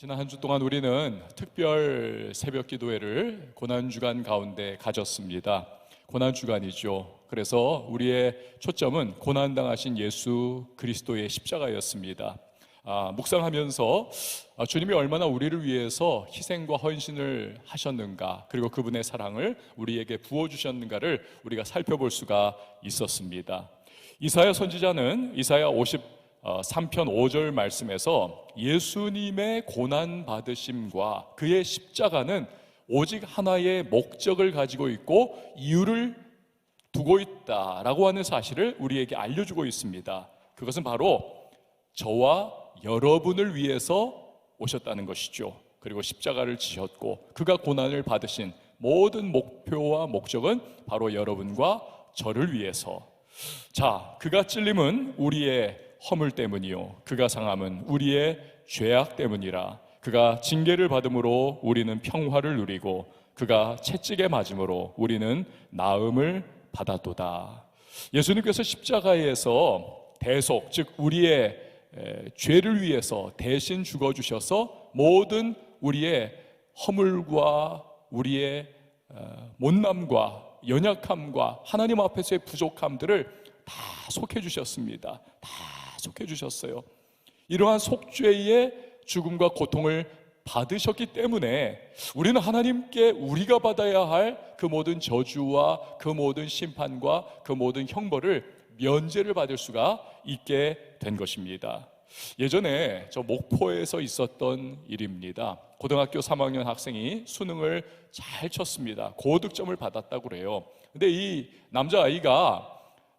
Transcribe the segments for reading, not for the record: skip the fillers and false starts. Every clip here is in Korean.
지난 한 주 동안 우리는 특별 새벽 기도회를 고난주간 가운데 가졌습니다. 고난주간이죠. 그래서 우리의 초점은 고난당하신 예수 그리스도의 십자가였습니다. 묵상하면서 주님이 얼마나 우리를 위해서 희생과 헌신을 하셨는가, 그리고 그분의 사랑을 우리에게 부어주셨는가를 우리가 살펴볼 수가 있었습니다. 이사야 선지자는 이사야 53편 5절 말씀에서 예수님의 고난받으심과 그의 십자가는 오직 하나의 목적을 가지고 있고 이유를 두고 있다라고 하는 사실을 우리에게 알려주고 있습니다. 그것은 바로 저와 여러분을 위해서 오셨다는 것이죠. 그리고 십자가를 지셨고 그가 고난을 받으신 모든 목표와 목적은 바로 여러분과 저를 위해서. 그가 찔림은 우리의 허물 때문이요, 그가 상함은 우리의 죄악 때문이라. 그가 징계를 받음으로 우리는 평화를 누리고 그가 채찍에 맞음으로 우리는 나음을 받았도다. 예수님께서 십자가에서 대속, 즉 우리의 죄를 위해서 대신 죽어주셔서 모든 우리의 허물과 우리의 못남과 연약함과 하나님 앞에서의 부족함들을 다 속해주셨습니다. 다 속해주셨어요. 이러한 속죄의 죽음과 고통을 받으셨기 때문에 우리는 하나님께 우리가 받아야 할 그 모든 저주와 그 모든 심판과 그 모든 형벌을 면제를 받을 수가 있게 된 것입니다. 예전에 저 목포에서 있었던 일입니다. 고등학교 3학년 학생이 수능을 잘 쳤습니다. 고득점을 받았다고 그래요. 근데 이 남자아이가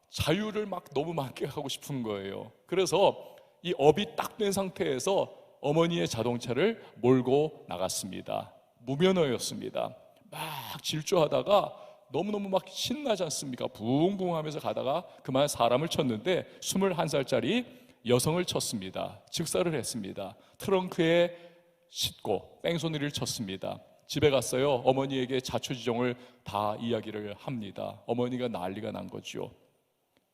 자유를 너무 만끽하고 싶은 거예요. 그래서 이 업이 딱 된 상태에서 어머니의 자동차를 몰고 나갔습니다. 무면허였습니다. 막 질주하다가 너무너무 신나지 않습니까? 붕붕 하면서 가다가 그만 사람을 쳤는데 21살짜리 여성을 쳤습니다. 즉사를 했습니다. 트렁크에 싣고 뺑소니를 쳤습니다. 집에 갔어요. 어머니에게 자초지종을 다 이야기를 합니다. 어머니가 난리가 난 거죠.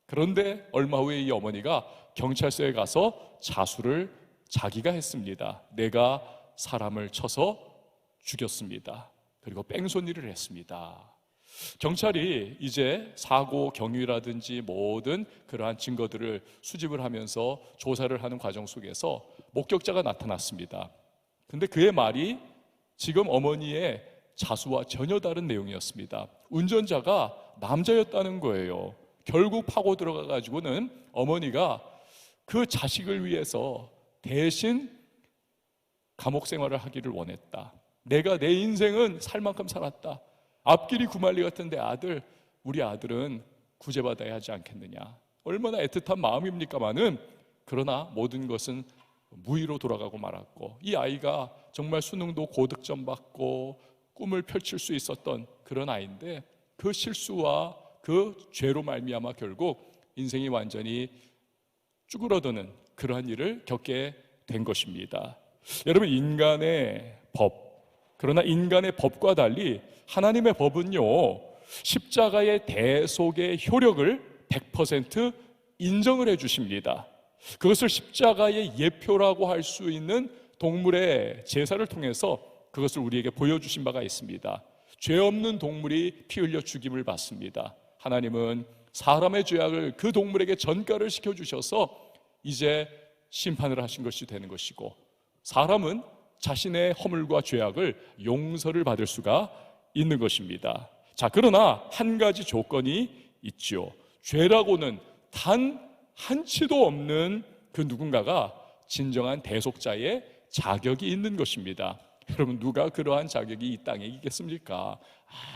그런데 얼마 후에 이 어머니가 경찰서에 가서 자수를 자기가 했습니다. 내가 사람을 쳐서 죽였습니다. 그리고 뺑소니를 했습니다. 경찰이 이제 사고 경위라든지 모든 그러한 증거들을 수집을 하면서 조사를 하는 과정 속에서 목격자가 나타났습니다. 근데 그의 말이 지금 어머니의 자수와 전혀 다른 내용이었습니다. 운전자가 남자였다는 거예요. 결국 파고 들어가 가지고는 어머니가 그 자식을 위해서 대신 감옥 생활을 하기를 원했다. 내가 내 인생은 살 만큼 살았다. 앞길이 구말리 같은데 우리 아들은 구제받아야 하지 않겠느냐. 얼마나 애틋한 마음입니까마는, 그러나 모든 것은 무의로 돌아가고 말았고, 이 아이가 정말 수능도 고득점 받고 꿈을 펼칠 수 있었던 그런 아이인데 그 실수와 그 죄로 말미암아 결국 인생이 완전히 쭈그러드는 그러한 일을 겪게 된 것입니다. 여러분, 인간의 법, 그러나 인간의 법과 달리 하나님의 법은요, 십자가의 대속의 효력을 100% 인정을 해 주십니다. 그것을 십자가의 예표라고 할 수 있는 동물의 제사를 통해서 그것을 우리에게 보여주신 바가 있습니다. 죄 없는 동물이 피 흘려 죽임을 받습니다. 하나님은 사람의 죄악을 그 동물에게 전가를 시켜주셔서 이제 심판을 하신 것이 되는 것이고, 사람은 자신의 허물과 죄악을 용서를 받을 수가 있는 것입니다. 그러나 한 가지 조건이 있죠. 죄라고는 단 한치도 없는 그 누군가가 진정한 대속자의 자격이 있는 것입니다. 여러분, 누가 그러한 자격이 이 땅에 있겠습니까?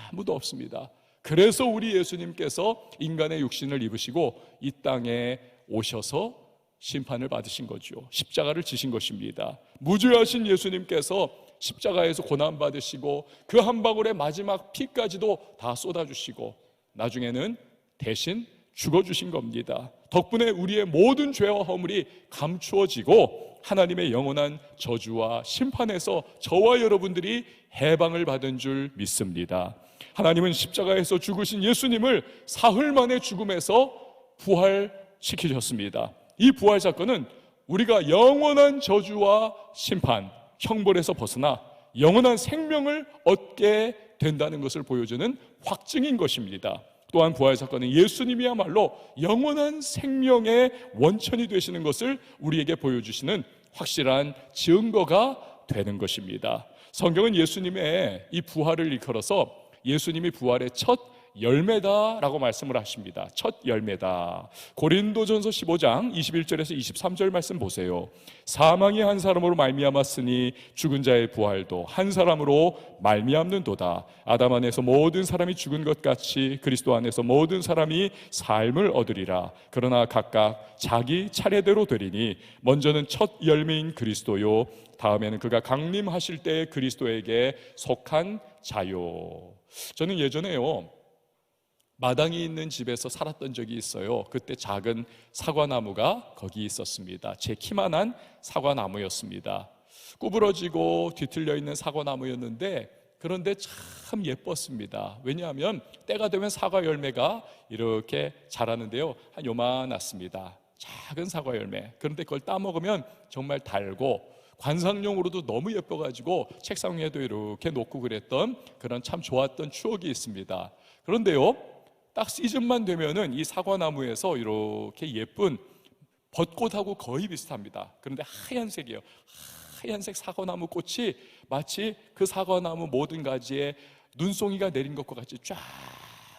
아무도 없습니다. 그래서 우리 예수님께서 인간의 육신을 입으시고 이 땅에 오셔서 심판을 받으신 거죠. 십자가를 지신 것입니다. 무죄하신 예수님께서 십자가에서 고난받으시고 그 한 방울의 마지막 피까지도 다 쏟아주시고 나중에는 대신 죽어주신 겁니다. 덕분에 우리의 모든 죄와 허물이 감추어지고 하나님의 영원한 저주와 심판에서 저와 여러분들이 해방을 받은 줄 믿습니다. 하나님은 십자가에서 죽으신 예수님을 사흘 만에 죽음에서 부활시키셨습니다. 이 부활 사건은 우리가 영원한 저주와 심판, 형벌에서 벗어나 영원한 생명을 얻게 된다는 것을 보여주는 확증인 것입니다. 또한 부활 사건은 예수님이야말로 영원한 생명의 원천이 되시는 것을 우리에게 보여주시는 확실한 증거가 되는 것입니다. 성경은 예수님의 이 부활을 일컬어서 예수님이 부활의 첫 열매다라고 말씀을 하십니다. 첫 열매다. 고린도전서 15장 21절에서 23절 말씀 보세요. 사망이 한 사람으로 말미암았으니 죽은 자의 부활도 한 사람으로 말미암는도다. 아담 안에서 모든 사람이 죽은 것 같이 그리스도 안에서 모든 사람이 삶을 얻으리라. 그러나 각각 자기 차례대로 되리니 먼저는 첫 열매인 그리스도요, 다음에는 그가 강림하실 때 그리스도에게 속한 자요. 저는 예전에요, 마당이 있는 집에서 살았던 적이 있어요. 그때 작은 사과나무가 거기 있었습니다. 제 키만한 사과나무였습니다. 구부러지고 뒤틀려 있는 사과나무였는데, 그런데 참 예뻤습니다. 왜냐하면 때가 되면 사과 열매가 이렇게 자라는데요, 한 요만했습니다. 작은 사과 열매. 그런데 그걸 따먹으면 정말 달고 관상용으로도 너무 예뻐가지고 책상 위에도 이렇게 놓고 그랬던 그런 참 좋았던 추억이 있습니다. 그런데요, 딱 시즌만 되면은 이 사과나무에서 이렇게 예쁜 벚꽃하고 거의 비슷합니다. 그런데 하얀색이에요. 하얀색 사과나무 꽃이 마치 그 사과나무 모든 가지에 눈송이가 내린 것과 같이 쫙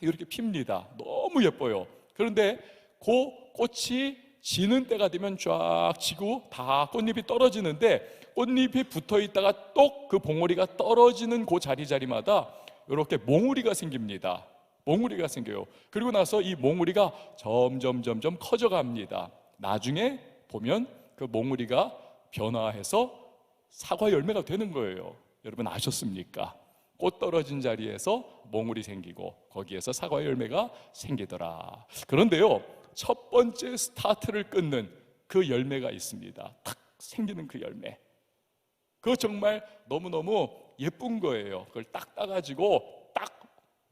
이렇게 핍니다. 너무 예뻐요. 그런데 그 꽃이 지는 때가 되면 쫙 지고 다 꽃잎이 떨어지는데, 꽃잎이 붙어 있다가 똑 그 봉우리가 떨어지는 그 자리마다 이렇게 몽우리가 생깁니다. 몽우리가 생겨요. 그리고 나서 이 몽우리가 점점 커져갑니다. 나중에 보면 그 몽우리가 변화해서 사과 열매가 되는 거예요. 여러분 아셨습니까? 꽃 떨어진 자리에서 몽우리 생기고 거기에서 사과 열매가 생기더라. 그런데요, 첫 번째 스타트를 끊는 그 열매가 있습니다. 탁 생기는 그 열매, 그거 정말 너무너무 예쁜 거예요. 그걸 딱 따가지고 딱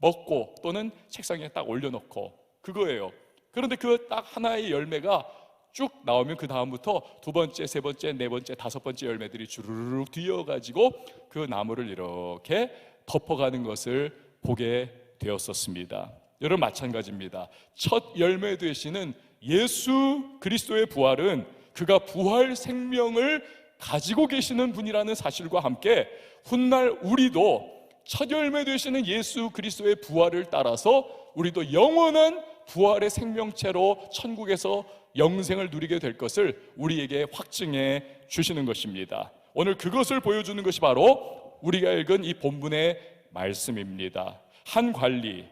먹고 또는 책상에 딱 올려놓고 그거예요. 그런데 그 딱 하나의 열매가 쭉 나오면 그 다음부터 두 번째, 세 번째, 네 번째, 다섯 번째 열매들이 주르륵 뒤어가지고 그 나무를 이렇게 덮어가는 것을 보게 되었었습니다. 여러분 마찬가지입니다. 첫 열매 되시는 예수 그리스도의 부활은 그가 부활 생명을 가지고 계시는 분이라는 사실과 함께 훗날 우리도 첫 열매 되시는 예수 그리스도의 부활을 따라서 우리도 영원한 부활의 생명체로 천국에서 영생을 누리게 될 것을 우리에게 확증해 주시는 것입니다. 오늘 그것을 보여주는 것이 바로 우리가 읽은 이 본문의 말씀입니다. 한 관리,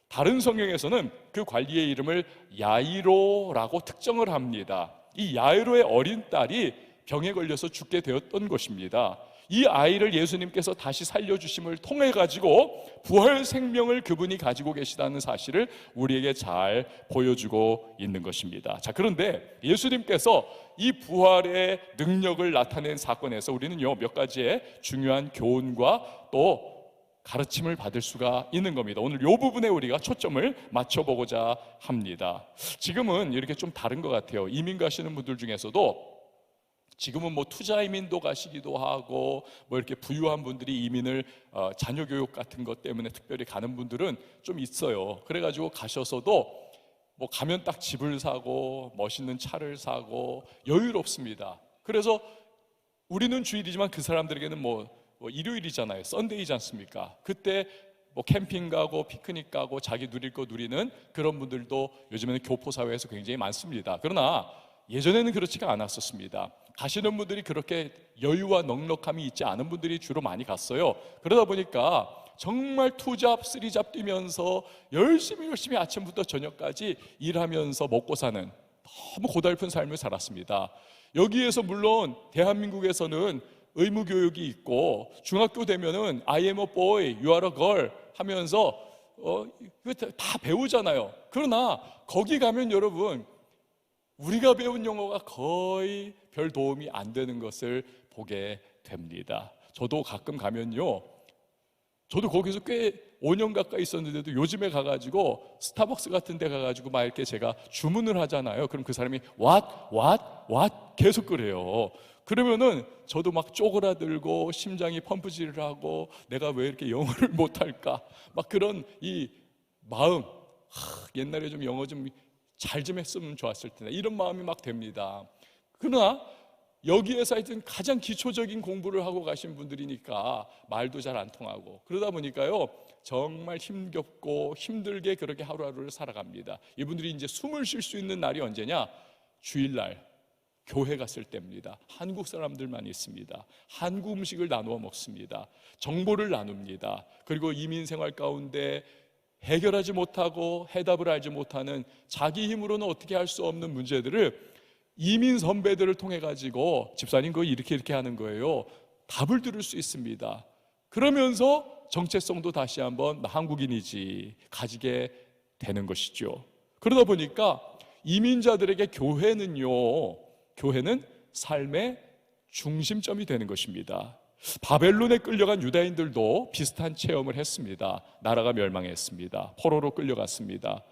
다른 성경에서는 그 관리의 이름을 야이로라고 특정을 합니다. 이 야이로의 어린 딸이 병에 걸려서 죽게 되었던 것입니다. 이 아이를 예수님께서 다시 살려주심을 통해 가지고 부활 생명을 그분이 가지고 계시다는 사실을 우리에게 잘 보여주고 있는 것입니다. 자, 그런데 예수님께서 이 부활의 능력을 나타낸 사건에서 우리는요, 몇 가지의 중요한 교훈과 또 가르침을 받을 수가 있는 겁니다. 오늘 이 부분에 우리가 초점을 맞춰보고자 합니다. 지금은 이렇게 좀 다른 것 같아요. 이민 가시는 분들 중에서도 지금은 뭐 투자 이민도 가시기도 하고 뭐 이렇게 부유한 분들이 이민을 자녀 교육 같은 것 때문에 특별히 가는 분들은 좀 있어요. 그래가지고 가셔서도 뭐 가면 딱 집을 사고 멋있는 차를 사고 여유롭습니다. 그래서 우리는 주일이지만 그 사람들에게는 뭐 일요일이잖아요. 썬데이지 않습니까? 그때 뭐 캠핑 가고 피크닉 가고 자기 누릴 거 누리는 그런 분들도 요즘에는 교포 사회에서 굉장히 많습니다. 그러나 예전에는 그렇지가 않았었습니다. 가시는 분들이 그렇게 여유와 넉넉함이 있지 않은 분들이 주로 많이 갔어요. 그러다 보니까 정말 투잡, 쓰리잡 뛰면서 열심히 아침부터 저녁까지 일하면서 먹고 사는 너무 고달픈 삶을 살았습니다. 여기에서 물론 대한민국에서는 의무교육이 있고 중학교 되면은 I am a boy, you are a girl 하면서 다 배우잖아요. 그러나 거기 가면 여러분 우리가 배운 영어가 거의 별 도움이 안 되는 것을 보게 됩니다. 저도 가끔 가면요, 저도 거기서 꽤 5년 가까이 있었는데도 요즘에 가가지고 스타벅스 같은 데 가가지고 막 이렇게 제가 주문을 하잖아요. 그럼 그 사람이 what 계속 그래요. 그러면은 저도 막 쪼그라들고 심장이 펌프질을 하고 내가 왜 이렇게 영어를 못할까, 막 그런 이 마음, 옛날에 좀 영어 좀 잘 좀 했으면 좋았을 텐데, 이런 마음이 막 됩니다. 그러나 여기에서 하여튼 가장 기초적인 공부를 하고 가신 분들이니까 말도 잘 안 통하고, 그러다 보니까요 정말 힘겹고 힘들게 그렇게 하루하루를 살아갑니다. 이분들이 이제 숨을 쉴 수 있는 날이 언제냐? 주일날 교회 갔을 때입니다. 한국 사람들만 있습니다. 한국 음식을 나누어 먹습니다. 정보를 나눕니다. 그리고 이민 생활 가운데 해결하지 못하고 해답을 알지 못하는, 자기 힘으로는 어떻게 할 수 없는 문제들을 이민 선배들을 통해 가지고, 집사님 그거 이렇게 하는 거예요, 답을 들을 수 있습니다. 그러면서 정체성도 다시 한번 나 한국인이지 가지게 되는 것이죠. 그러다 보니까 이민자들에게 교회는 삶의 중심점이 되는 것입니다. 바벨론에 끌려간 유다인들도 비슷한 체험을 했습니다. 나라가 멸망했습니다. 포로로 끌려갔습니다.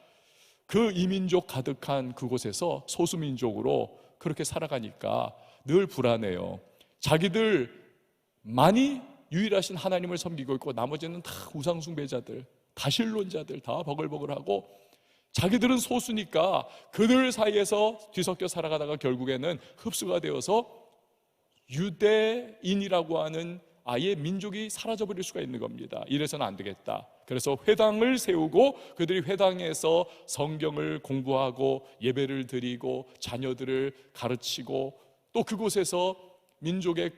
그 이민족 가득한 그곳에서 소수민족으로 그렇게 살아가니까 늘 불안해요. 자기들만이 유일하신 하나님을 섬기고 있고 나머지는 다 우상숭배자들, 다신론자들, 다 버글버글하고, 자기들은 소수니까 그들 사이에서 뒤섞여 살아가다가 결국에는 흡수가 되어서 유대인이라고 하는 아예 민족이 사라져버릴 수가 있는 겁니다. 이래서는 안 되겠다. 그래서 회당을 세우고 그들이 회당에서 성경을 공부하고 예배를 드리고 자녀들을 가르치고, 또 그곳에서 민족의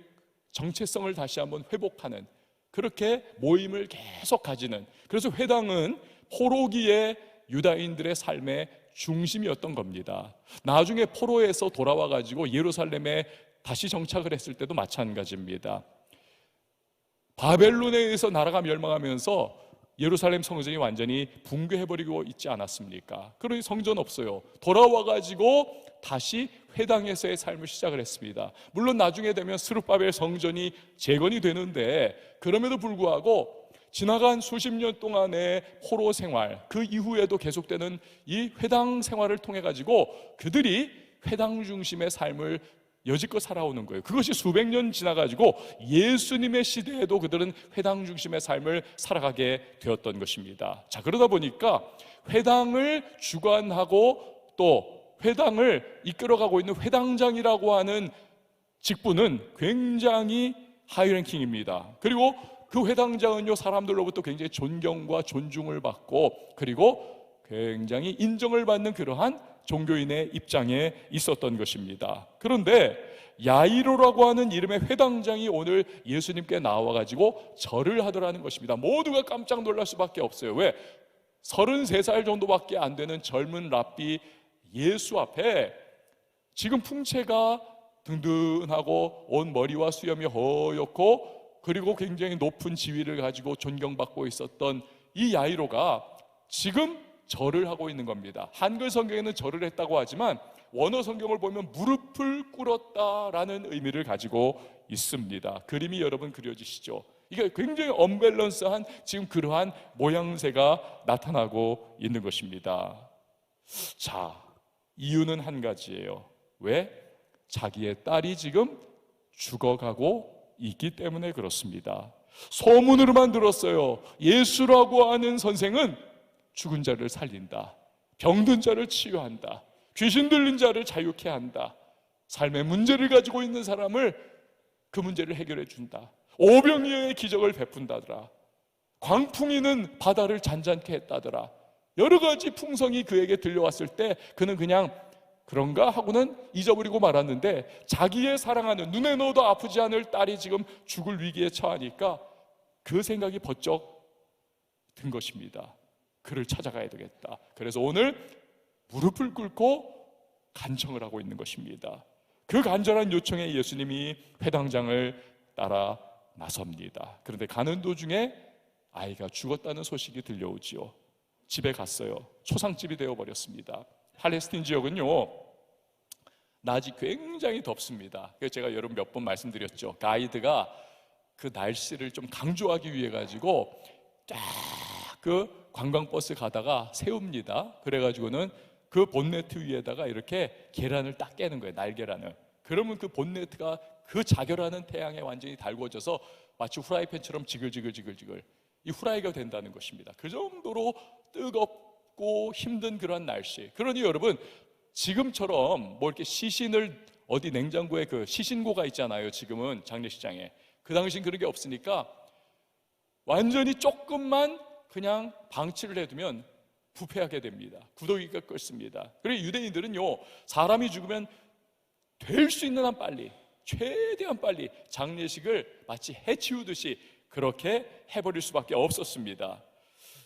정체성을 다시 한번 회복하는, 그렇게 모임을 계속 가지는, 그래서 회당은 포로기의 유다인들의 삶의 중심이었던 겁니다. 나중에 포로에서 돌아와 가지고 예루살렘에 다시 정착을 했을 때도 마찬가지입니다. 바벨론에 의해서 나라가 멸망하면서 예루살렘 성전이 완전히 붕괴해버리고 있지 않았습니까? 그러니 성전 없어요. 돌아와 가지고 다시 회당에서의 삶을 시작을 했습니다. 물론 나중에 되면 스룹바벨 성전이 재건이 되는데, 그럼에도 불구하고 지나간 수십 년 동안의 포로 생활, 그 이후에도 계속되는 이 회당 생활을 통해 가지고 그들이 회당 중심의 삶을 여지껏 살아오는 거예요. 그것이 수백 년 지나가지고 예수님의 시대에도 그들은 회당 중심의 삶을 살아가게 되었던 것입니다. 자, 그러다 보니까 회당을 주관하고 또 회당을 이끌어가고 있는 회당장이라고 하는 직분은 굉장히 하이랭킹입니다. 그리고 그 회당장은요, 사람들로부터 굉장히 존경과 존중을 받고, 그리고 굉장히 인정을 받는 그러한 종교인의 입장에 있었던 것입니다. 그런데 야이로라고 하는 이름의 회당장이 오늘 예수님께 나와가지고 절을 하더라는 것입니다. 모두가 깜짝 놀랄 수밖에 없어요. 왜? 33살 정도밖에 안 되는 젊은 랍비 예수 앞에 지금 풍채가 든든하고 온 머리와 수염이 허옇고 그리고 굉장히 높은 지위를 가지고 존경받고 있었던 이 야이로가 지금 절을 하고 있는 겁니다. 한글 성경에는 절을 했다고 하지만 원어 성경을 보면 무릎을 꿇었다라는 의미를 가지고 있습니다. 그림이 여러분 그려지시죠? 이게 굉장히 언밸런스한 지금 그러한 모양새가 나타나고 있는 것입니다. 자, 이유는 한 가지예요. 왜? 자기의 딸이 지금 죽어가고 있기 때문에 그렇습니다. 소문으로만 들었어요. 예수라고 하는 선생은 죽은 자를 살린다, 병든 자를 치유한다, 귀신 들린 자를 자유케 한다, 삶의 문제를 가지고 있는 사람을 그 문제를 해결해 준다, 오병이어의 기적을 베푼다더라, 광풍이는 바다를 잔잔케 했다더라. 여러 가지 풍성이 그에게 들려왔을 때 그는 그냥 그런가 하고는 잊어버리고 말았는데, 자기의 사랑하는, 눈에 넣어도 아프지 않을 딸이 지금 죽을 위기에 처하니까 그 생각이 번쩍 든 것입니다. 그를 찾아가야 되겠다. 그래서 오늘 무릎을 꿇고 간청을 하고 있는 것입니다. 그 간절한 요청에 예수님이 회당장을 따라 나섭니다. 그런데 가는 도중에 아이가 죽었다는 소식이 들려오지요. 집에 갔어요. 초상집이 되어버렸습니다. 팔레스틴 지역은요, 낮이 굉장히 덥습니다. 그래서 제가 여러분 몇 번 말씀드렸죠. 가이드가 그 날씨를 좀 강조하기 위해 가지고 딱 그 관광버스 가다가 세웁니다. 그래가지고는 그 본네트 위에다가 이렇게 계란을 딱 깨는 거예요. 날계란을. 그러면 그 본네트가 그 자결하는 태양에 완전히 달구어져서 마치 후라이팬처럼 지글지글 이 후라이가 된다는 것입니다. 그 정도로 뜨겁고 힘든 그런 날씨. 그러니 여러분, 지금처럼 뭐 이렇게 시신을 어디 냉장고에 그 시신고가 있잖아요. 지금은 장례식장에. 그 당시엔 그런 게 없으니까 완전히 조금만 그냥 방치를 해두면 부패하게 됩니다. 구더기가 끓습니다. 그래서 유대인들은요, 사람이 죽으면 될 수 있는 한 빨리, 최대한 빨리 장례식을 마치 해치우듯이 그렇게 해버릴 수밖에 없었습니다.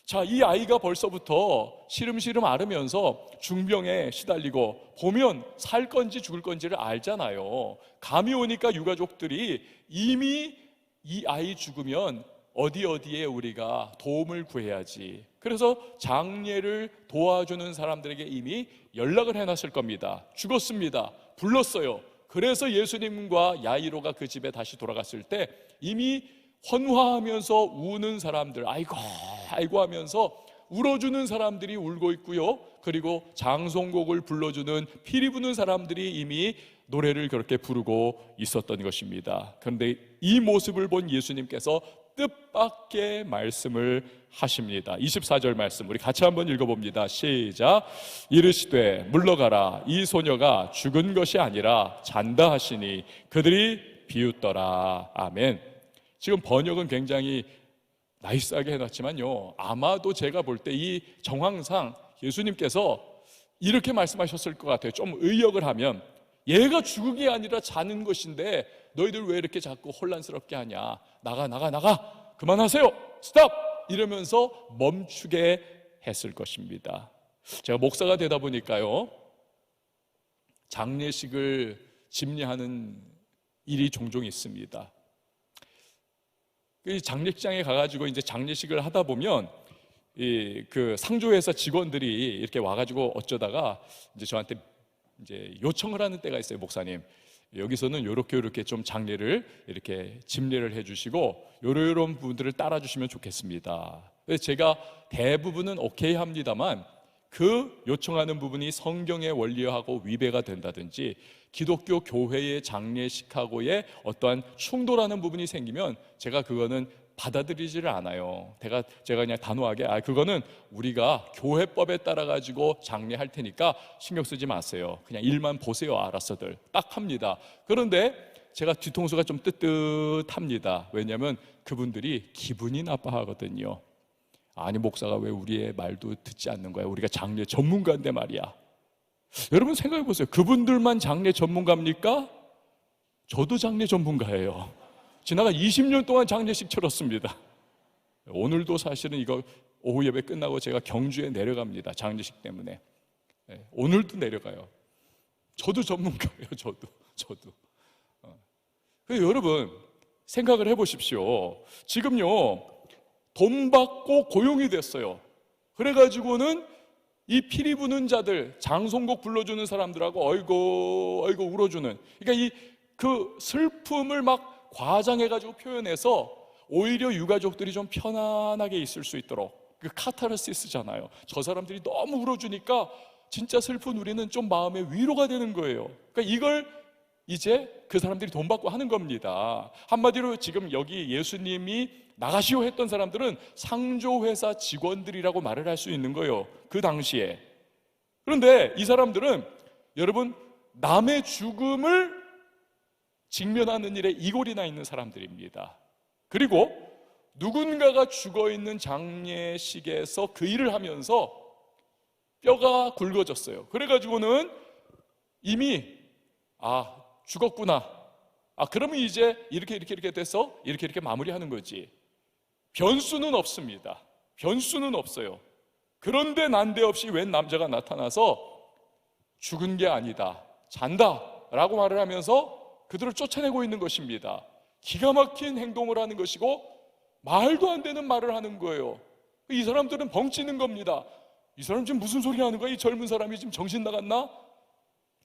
자, 이 아이가 벌써부터 시름시름 앓으면서 중병에 시달리고, 보면 살 건지 죽을 건지를 알잖아요. 감이 오니까 유가족들이 이미 이 아이 죽으면 어디에 우리가 도움을 구해야지. 그래서 장례를 도와주는 사람들에게 이미 연락을 해놨을 겁니다. 죽었습니다. 불렀어요. 그래서 예수님과 야이로가 그 집에 다시 돌아갔을 때 이미 헌화하면서 우는 사람들, 아이고 아이고 하면서 울어주는 사람들이 울고 있고요, 그리고 장송곡을 불러주는 피리 부는 사람들이 이미 노래를 그렇게 부르고 있었던 것입니다. 그런데 이 모습을 본 예수님께서 뜻밖의 말씀을 하십니다. 24절 말씀 우리 같이 한번 읽어봅니다. 시작. 이르시되 물러가라, 이 소녀가 죽은 것이 아니라 잔다 하시니 그들이 비웃더라. 아멘. 지금 번역은 굉장히 나이스하게 해놨지만요, 아마도 제가 볼 때 이 정황상 예수님께서 이렇게 말씀하셨을 것 같아요. 좀 의역을 하면, 얘가 죽은 게 아니라 자는 것인데 너희들 왜 이렇게 자꾸 혼란스럽게 하냐, 나가 그만하세요, 스톱, 이러면서 멈추게 했을 것입니다. 제가 목사가 되다 보니까요, 장례식을 집례하는 일이 종종 있습니다. 장례식장에 가가지고 이제 장례식을 하다 보면 그 상조회사 직원들이 이렇게 와가지고 어쩌다가 이제 저한테 이제 요청을 하는 때가 있어요. 목사님, 여기서는 요렇게 좀 장례를 이렇게 집례를 해주시고 요런 부분들을 따라주시면 좋겠습니다. 그래서 제가 대부분은 오케이 합니다만, 그 요청하는 부분이 성경의 원리하고 위배가 된다든지 기독교 교회의 장례식하고의 어떠한 충돌하는 부분이 생기면 제가 그거는 받아들이지를 않아요. 제가 그냥 단호하게 그거는 우리가 교회법에 따라 가지고 장례할 테니까 신경 쓰지 마세요, 그냥 일만 보세요, 알아서들, 딱 합니다. 그런데 제가 뒤통수가 좀 뜨뜻합니다. 왜냐하면 그분들이 기분이 나빠하거든요. 아니, 목사가 왜 우리의 말도 듣지 않는 거야? 우리가 장례 전문가인데 말이야. 여러분 생각해 보세요. 그분들만 장례 전문가입니까? 저도 장례 전문가예요. 지나간 20년 동안 장례식 치렀습니다. 오늘도 사실은 이거 오후 예배 끝나고 제가 경주에 내려갑니다. 장례식 때문에. 오늘도 내려가요. 저도 전문가예요. 저도. 여러분 생각을 해보십시오. 지금요, 돈 받고 고용이 됐어요. 그래가지고는 이 피리 부는 자들, 장송곡 불러주는 사람들하고 어이구 울어주는, 그러니까 그 슬픔을 막 과장해가지고 표현해서 오히려 유가족들이 좀 편안하게 있을 수 있도록, 그 카타르시스잖아요. 저 사람들이 너무 울어주니까 진짜 슬픈 우리는 좀 마음의 위로가 되는 거예요. 그러니까 이걸 이제 그 사람들이 돈 받고 하는 겁니다. 한마디로 지금 여기 예수님이 나가시오 했던 사람들은 상조회사 직원들이라고 말을 할 수 있는 거예요, 그 당시에. 그런데 이 사람들은 여러분 남의 죽음을 직면하는 일에 이골이 나 있는 사람들입니다. 그리고 누군가가 죽어있는 장례식에서 그 일을 하면서 뼈가 굵어졌어요. 그래가지고는 이미 죽었구나, 그러면 이제 이렇게 돼서 이렇게 마무리하는 거지. 변수는 없습니다. 변수는 없어요. 그런데 난데없이 웬 남자가 나타나서 죽은 게 아니다, 잔다 라고 말을 하면서 그들을 쫓아내고 있는 것입니다. 기가 막힌 행동을 하는 것이고 말도 안 되는 말을 하는 거예요. 이 사람들은 벙찌는 겁니다. 이 사람 지금 무슨 소리 하는 거야? 이 젊은 사람이 지금 정신 나갔나?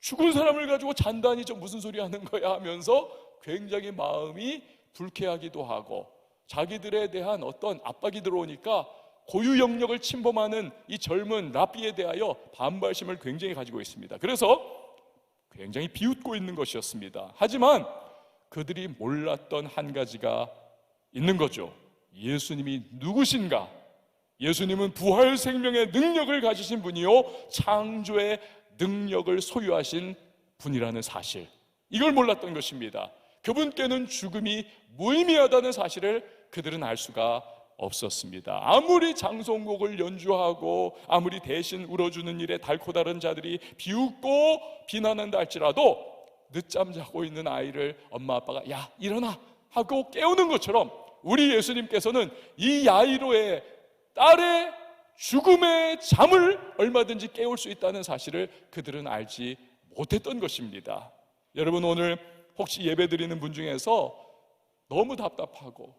죽은 사람을 가지고 잔다니 저 무슨 소리 하는 거야 하면서 굉장히 마음이 불쾌하기도 하고, 자기들에 대한 어떤 압박이 들어오니까 고유 영역을 침범하는 이 젊은 랍비에 대하여 반발심을 굉장히 가지고 있습니다. 그래서 굉장히 비웃고 있는 것이었습니다. 하지만 그들이 몰랐던 한 가지가 있는 거죠. 예수님이 누구신가? 예수님은 부활 생명의 능력을 가지신 분이요, 창조의 능력을 소유하신 분이라는 사실, 이걸 몰랐던 것입니다. 그분께는 죽음이 무의미하다는 사실을 그들은 알 수가 없었습니다. 아무리 장송곡을 연주하고 아무리 대신 울어주는 일에 달고 다른 자들이 비웃고 비난한다 할지라도 늦잠 자고 있는 아이를 엄마 아빠가 야 일어나 하고 깨우는 것처럼 우리 예수님께서는 이 야이로의 딸의 죽음의 잠을 얼마든지 깨울 수 있다는 사실을 그들은 알지 못했던 것입니다. 여러분, 오늘 혹시 예배드리는 분 중에서 너무 답답하고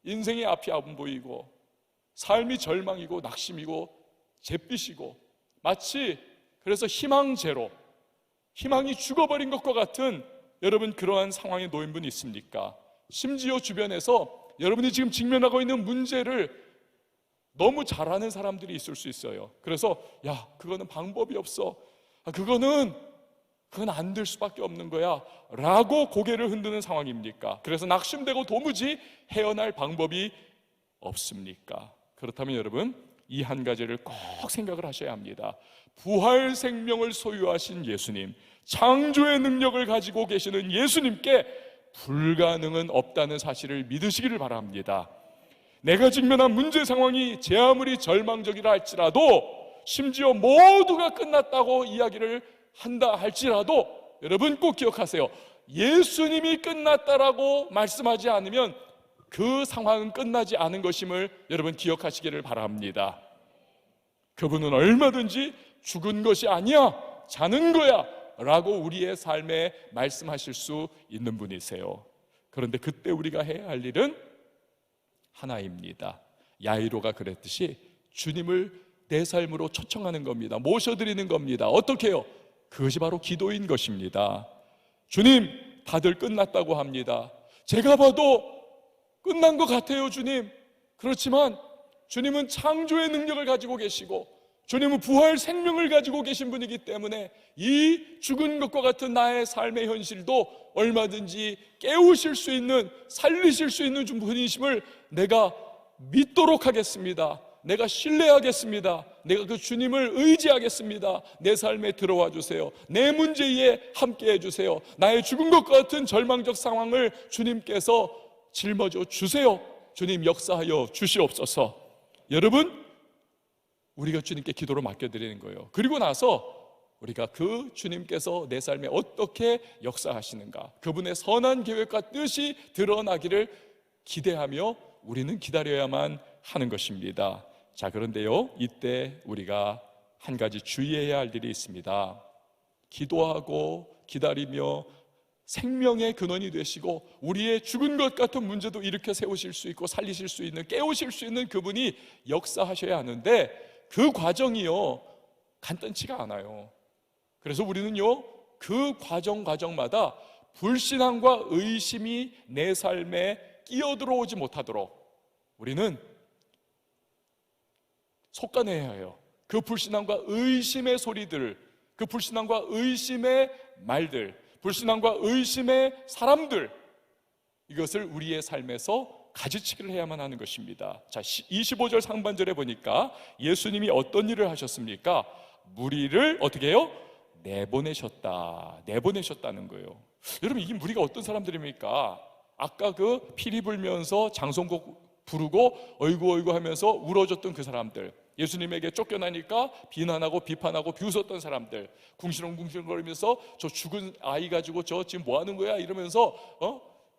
인생의 앞이 안 보이고 삶이 절망이고 낙심이고 잿빛이고 마치 그래서 희망 제로, 희망이 죽어버린 것과 같은 여러분 그러한 상황에 놓인 분이 있습니까? 심지어 주변에서 여러분이 지금 직면하고 있는 문제를 너무 잘 아는 사람들이 있을 수 있어요. 그래서 야 그거는 방법이 없어, 그건 안 될 수밖에 없는 거야 라고 고개를 흔드는 상황입니까? 그래서 낙심되고 도무지 헤어날 방법이 없습니까? 그렇다면 여러분, 이 한 가지를 꼭 생각을 하셔야 합니다. 부활 생명을 소유하신 예수님, 창조의 능력을 가지고 계시는 예수님께 불가능은 없다는 사실을 믿으시기를 바랍니다. 내가 직면한 문제 상황이 제 아무리 절망적이라 할지라도, 심지어 모두가 끝났다고 이야기를 한다 할지라도 여러분 꼭 기억하세요. 예수님이 끝났다라고 말씀하지 않으면 그 상황은 끝나지 않은 것임을 여러분 기억하시기를 바랍니다. 그분은 얼마든지 죽은 것이 아니야, 자는 거야 라고 우리의 삶에 말씀하실 수 있는 분이세요. 그런데 그때 우리가 해야 할 일은 하나입니다. 야이로가 그랬듯이 주님을 내 삶으로 초청하는 겁니다. 모셔드리는 겁니다. 어떻게 해요? 그것이 바로 기도인 것입니다. 주님, 다들 끝났다고 합니다. 제가 봐도 끝난 것 같아요, 주님. 그렇지만 주님은 창조의 능력을 가지고 계시고 주님은 부활 생명을 가지고 계신 분이기 때문에 이 죽은 것과 같은 나의 삶의 현실도 얼마든지 깨우실 수 있는, 살리실 수 있는 분이심을 내가 믿도록 하겠습니다. 내가 신뢰하겠습니다. 내가 그 주님을 의지하겠습니다. 내 삶에 들어와 주세요. 내 문제에 함께 해주세요. 나의 죽은 것 같은 절망적 상황을 주님께서 짊어져 주세요. 주님 역사하여 주시옵소서. 여러분, 우리가 주님께 기도로 맡겨드리는 거예요. 그리고 나서 우리가 그 주님께서 내 삶에 어떻게 역사하시는가, 그분의 선한 계획과 뜻이 드러나기를 기대하며 우리는 기다려야만 하는 것입니다. 자, 그런데요, 이때 우리가 한 가지 주의해야 할 일이 있습니다. 기도하고 기다리며 생명의 근원이 되시고 우리의 죽은 것 같은 문제도 일으켜 세우실 수 있고 살리실 수 있는, 깨우실 수 있는 그분이 역사하셔야 하는데 그 과정이요 간단치가 않아요. 그래서 우리는요 그 과정마다 불신앙과 의심이 내 삶에 끼어들어오지 못하도록 우리는 속아내야 해요. 그 불신앙과 의심의 소리들, 그 불신앙과 의심의 말들, 불신앙과 의심의 사람들, 이것을 우리의 삶에서 가지치기를 해야만 하는 것입니다. 자, 25절 상반절에 보니까 예수님이 어떤 일을 하셨습니까? 무리를 어떻게 해요? 내보내셨다는 거예요. 여러분, 이 무리가 어떤 사람들입니까? 아까 그 피리 불면서 장송곡 부르고 어이구 하면서 울어줬던 그 사람들, 예수님에게 쫓겨나니까 비난하고 비판하고 비웃었던 사람들, 궁시렁궁시렁거리면서 저 죽은 아이 가지고 저 지금 뭐 하는 거야 이러면서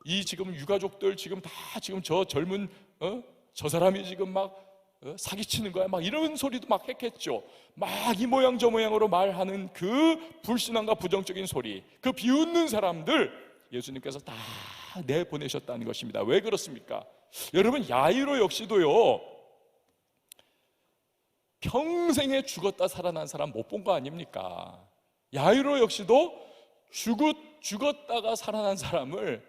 이 지금 유가족들 지금 다 지금 저 젊은 저 사람이 지금 막 사기치는 거야 막 이런 소리도 막 했겠죠. 막 이 모양 저 모양으로 말하는 그 불신앙과 부정적인 소리, 그 비웃는 사람들 예수님께서 다 내보내셨다는 것입니다. 왜 그렇습니까? 여러분, 야이로 역시도요 평생에 죽었다 살아난 사람 못 본 거 아닙니까? 야이로 역시도 죽었다가 살아난 사람을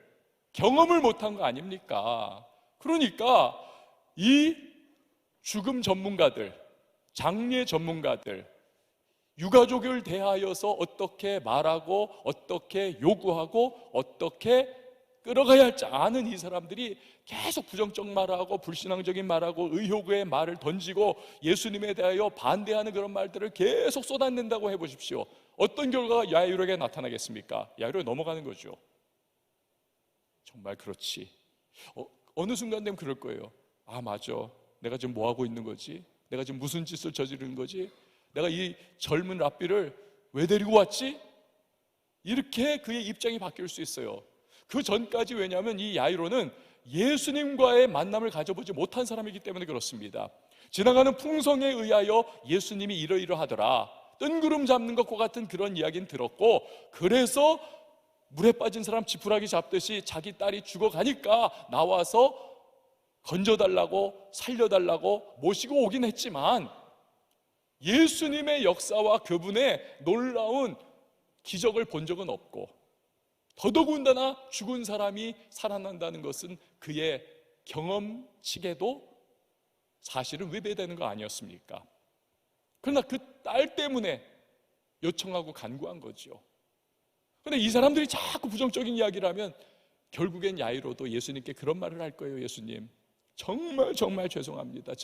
경험을 못한 거 아닙니까? 그러니까 이 죽음 전문가들, 장례 전문가들, 유가족을 대하여서 어떻게 말하고 어떻게 요구하고 어떻게 끌어가야 할지 아는 이 사람들이 계속 부정적 말하고 불신앙적인 말하고 의혹의 말을 던지고 예수님에 대하여 반대하는 그런 말들을 계속 쏟아낸다고 해보십시오. 어떤 결과가 야이로에게 나타나겠습니까? 야이로에 넘어가는 거죠. 정말 그렇지. 어느 순간 되면 그럴 거예요. 아, 맞아. 내가 지금 뭐 하고 있는 거지? 내가 지금 무슨 짓을 저지르는 거지? 내가 이 젊은 랍비를 왜 데리고 왔지? 이렇게 그의 입장이 바뀔 수 있어요. 그 전까지, 왜냐하면 이 야이로는 예수님과의 만남을 가져보지 못한 사람이기 때문에 그렇습니다. 지나가는 풍성에 의하여 예수님이 이러이러하더라, 뜬구름 잡는 것과 같은 그런 이야기는 들었고, 그래서 물에 빠진 사람 지푸라기 잡듯이 자기 딸이 죽어가니까 나와서 건져달라고 살려달라고 모시고 오긴 했지만, 예수님의 역사와 그분의 놀라운 기적을 본 적은 없고, 더더군다나 죽은 사람이 살아난다는 것은 그의 경험치게도 사실은 위배되는 거 아니었습니까? 그러나 그 딸 때문에 요청하고 간구한 거죠. 그런데 이 사람들이 자꾸 부정적인 이야기를 하면 결국엔 야이로도 예수님께 그런 말을 할 거예요. 예수님, 정말 죄송합니다.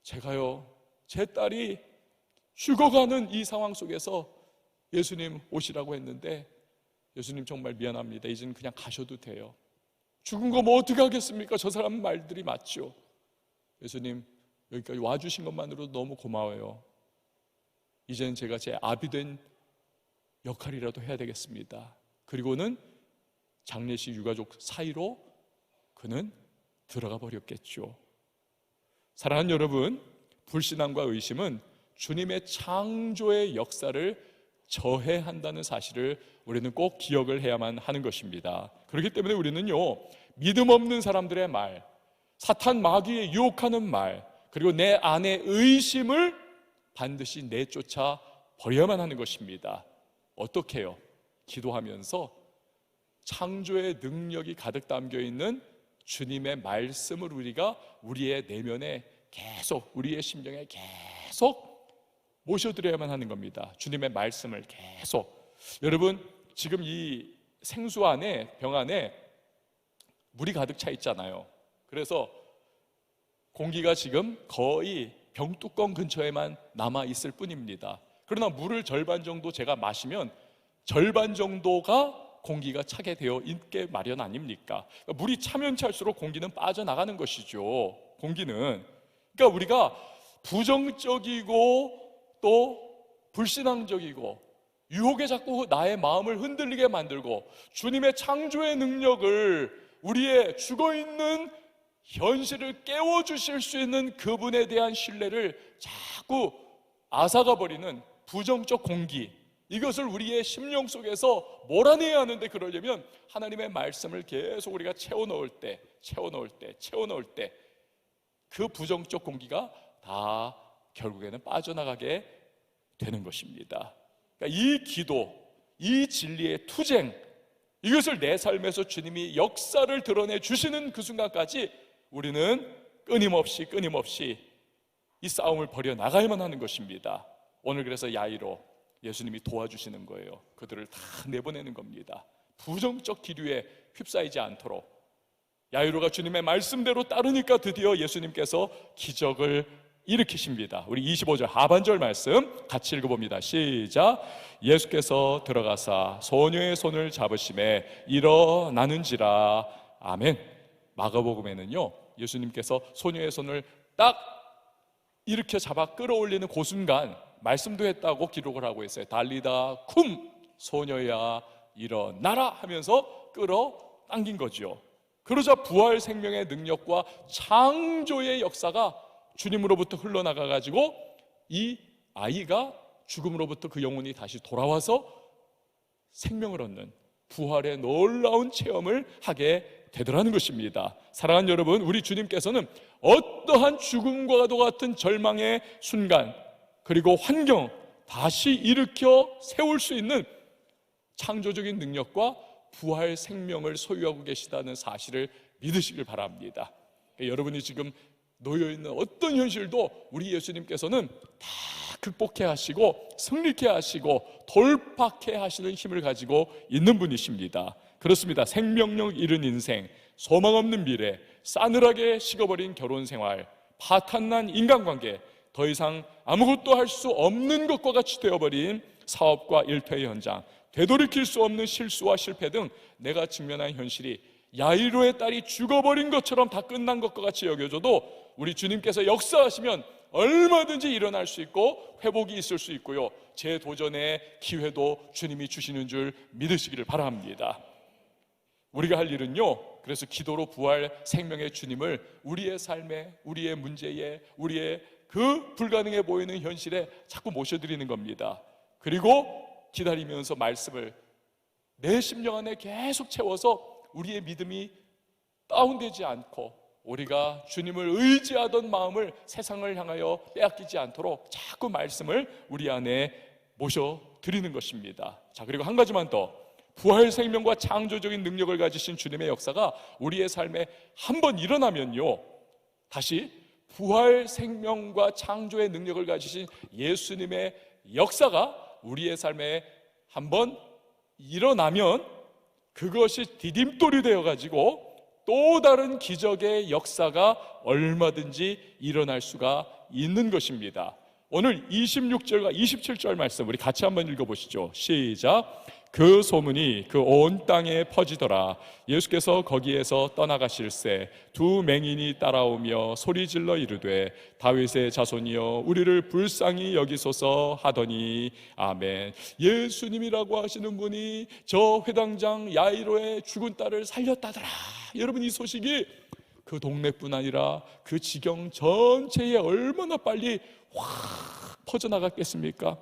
제가요, 제 딸이 죽어가는 이 상황 속에서 예수님 오시라고 했는데, 예수님 정말 미안합니다. 이제는 그냥 가셔도 돼요. 죽은 거 뭐 어떻게 하겠습니까? 저 사람 말들이 맞죠. 예수님, 여기까지 와주신 것만으로도 너무 고마워요. 이제는 제가 제 아비 된 역할이라도 해야 되겠습니다. 그리고는 장례식 유가족 사이로 그는 들어가 버렸겠죠. 사랑하는 여러분, 불신앙과 의심은 주님의 창조의 역사를 저해한다는 사실을 우리는 꼭 기억을 해야만 하는 것입니다. 그렇기 때문에 우리는요, 믿음 없는 사람들의 말, 사탄 마귀에 유혹하는 말, 그리고 내 안의 의심을 반드시 내쫓아 버려야만 하는 것입니다. 어떻게 해요? 기도하면서 창조의 능력이 가득 담겨 있는 주님의 말씀을 우리가 우리의 내면에 계속, 우리의 심령에 계속 모셔드려야만 하는 겁니다. 주님의 말씀을 계속. 여러분, 지금 이 생수 안에, 병 안에 물이 가득 차 있잖아요. 그래서 공기가 지금 거의 병뚜껑 근처에만 남아 있을 뿐입니다. 그러나 물을 절반 정도 제가 마시면 절반 정도가 공기가 차게 되어 있게 마련 아닙니까? 그러니까 물이 차면 찰수록 공기는 빠져나가는 것이죠. 공기는. 그러니까 우리가 부정적이고 또 불신앙적이고 유혹에 자꾸 나의 마음을 흔들리게 만들고 주님의 창조의 능력을, 우리의 죽어있는 현실을 깨워주실 수 있는 그분에 대한 신뢰를 자꾸 앗아가 버리는 부정적 공기, 이것을 우리의 심령 속에서 몰아내야 하는데, 그러려면 하나님의 말씀을 계속 우리가 채워넣을 때 그 부정적 공기가 다 결국에는 빠져나가게 되는 것입니다. 그러니까 이 기도, 이 진리의 투쟁, 이것을 내 삶에서 주님이 역사를 드러내 주시는 그 순간까지 우리는 끊임없이 이 싸움을 벌여 나가야만 하는 것입니다. 오늘 그래서 야이로 예수님이 도와주시는 거예요. 그들을 다 내보내는 겁니다. 부정적 기류에 휩싸이지 않도록. 야이로가 주님의 말씀대로 따르니까 드디어 예수님께서 기적을 일으키십니다. 우리 25절 하반절 말씀 같이 읽어봅니다. 시작. 예수께서 들어가사 소녀의 손을 잡으심에 일어나는지라. 아멘. 마가복음에는요, 예수님께서 소녀의 손을 딱 일으켜 잡아 끌어올리는 그 순간 말씀도 했다고 기록을 하고 있어요. 달리다 쿰, 소녀야 일어나라 하면서 끌어당긴 거죠. 그러자 부활 생명의 능력과 창조의 역사가 주님으로부터 흘러나가가지고 이 아이가 죽음으로부터 그 영혼이 다시 돌아와서 생명을 얻는 부활의 놀라운 체험을 하게 되더라는 것입니다. 사랑하는 여러분, 우리 주님께서는 어떠한 죽음과도 같은 절망의 순간, 그리고 환경 다시 일으켜 세울 수 있는 창조적인 능력과 부활 생명을 소유하고 계시다는 사실을 믿으시길 바랍니다. 여러분이 지금 놓여있는 어떤 현실도 우리 예수님께서는 다 극복해 하시고 승리케 하시고 돌파케 하시는 힘을 가지고 있는 분이십니다. 그렇습니다. 생명력 잃은 인생, 소망 없는 미래, 싸늘하게 식어버린 결혼 생활, 파탄난 인간관계, 더 이상 아무것도 할 수 없는 것과 같이 되어버린 사업과 일터의 현장, 되돌이킬 수 없는 실수와 실패 등 내가 직면한 현실이 야이로의 딸이 죽어버린 것처럼 다 끝난 것과 같이 여겨져도 우리 주님께서 역사하시면 얼마든지 일어날 수 있고 회복이 있을 수 있고요, 재도전의 기회도 주님이 주시는 줄 믿으시기를 바랍니다. 우리가 할 일은요, 그래서 기도로 부활 생명의 주님을 우리의 삶에, 우리의 문제에, 우리의 그 불가능해 보이는 현실에 자꾸 모셔드리는 겁니다. 그리고 기다리면서 말씀을 내 심령 안에 계속 채워서 우리의 믿음이 다운되지 않고 우리가 주님을 의지하던 마음을 세상을 향하여 빼앗기지 않도록 자꾸 말씀을 우리 안에 모셔드리는 것입니다. 자, 그리고 한 가지만 더, 부활 생명과 창조적인 능력을 가지신 주님의 역사가 우리의 삶에 한번 일어나면요, 다시 부활 생명과 창조의 능력을 가지신 예수님의 역사가 우리의 삶에 한번 일어나면 그것이 디딤돌이 되어가지고 또 다른 기적의 역사가 얼마든지 일어날 수가 있는 것입니다. 오늘 26절과 27절 말씀 우리 같이 한번 읽어보시죠. 시작. 그 소문이 그 온 땅에 퍼지더라. 예수께서 거기에서 떠나가실새 두 맹인이 따라오며 소리질러 이르되 다윗의 자손이여 우리를 불쌍히 여기소서 하더니 아멘. 예수님이라고 하시는 분이 저 회당장 야이로의 죽은 딸을 살렸다더라. 여러분, 이 소식이 그 동네뿐 아니라 그 지경 전체에 얼마나 빨리 확 퍼져나갔겠습니까?